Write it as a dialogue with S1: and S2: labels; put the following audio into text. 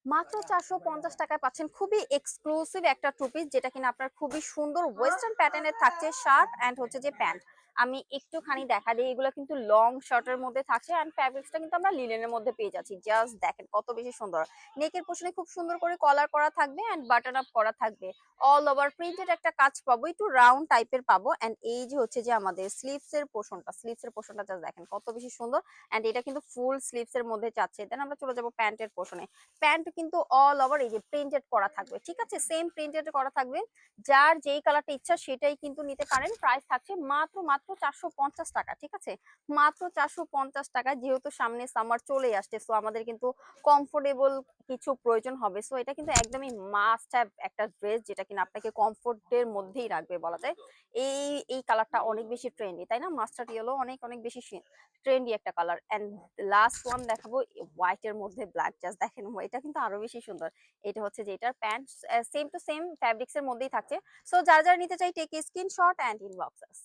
S1: মাত্র 450 টাকায় পাচ্ছেন খুবই এক্সক্লুসিভ একটা টু পিস, যেটা কিনা আপনার খুবই সুন্দর ওয়েস্টার্ন প্যাটার্নের থাকছে শার্ট এন্ড হচ্ছে যে প্যান্ট। আমি একটুখানি দেখা দিই, এগুলো কিন্তু লং শার্টের মধ্যে থাকছে এন্ড ফ্যাব্রিক্সটা কিন্তু আমরা লিনেনের মধ্যে পেয়ে যাচ্ছি। জাস্ট দেখেন কত বেশি সুন্দর। নেকের পোর্শনে খুব সুন্দর করে কলার করা থাকবে এন্ড বাটন আপ করা থাকবে। অল ওভার প্রিন্টেড একটা কাজ পাবো, একটু রাউন্ড টাইপের পাবো। এন্ড এই যে হচ্ছে যে আমাদের স্লিভস এর পোর্শনটা জাস্ট দেখেন কত বেশি সুন্দর। এন্ড এটা কিন্তু ফুল স্লিভস এর মধ্যে যাচ্ছে। দেন আমরা চলে যাবো প্যান্টের পোর্শনে। প্যান্ট কিন্তু অল ওভার এই যে প্রিন্টেড করা থাকবে, ঠিক আছে, সেম প্রিন্টেড করা থাকবে। যার যেই কালারটা ইচ্ছা সেটাই কিন্তু নিতে পারেন। প্রাইস থাকছে মাত্র মাত্র 450 টাকা, ঠিক আছে, মাত্র 450 টাকা। যেহেতু সামনে সামার চলে আসছে, সো আমাদের কিন্তু কমফোর্টেবল কিছু প্রয়োজন হবে। সো এটা কিন্তু একদমই মাস্ট হ্যাভ একটা ড্রেস, যেটা কিনা আপনাকে কমফোর্টের মধ্যেই রাখবে বলা যায়। এই এই কালারটা অনেক বেশি ট্রেন্ডি, তাই না? মাস্টার্ড ইয়েলো অনেক অনেক বেশি ট্রেন্ডি একটা কালার। এন্ড লাস্ট ওয়ান দেখাবো হোয়াইট এর মধ্যে ব্ল্যাক, জাস্ট দেখেন এটা কিন্তু আরো বেশি সুন্দর। এটা হচ্ছে যে এটার pant same to same fabrics এর মধ্যেই থাকছে। সো যারা যারা নিতে চাই টেক স্ক্রিনশট এন্ড ইনবক্স।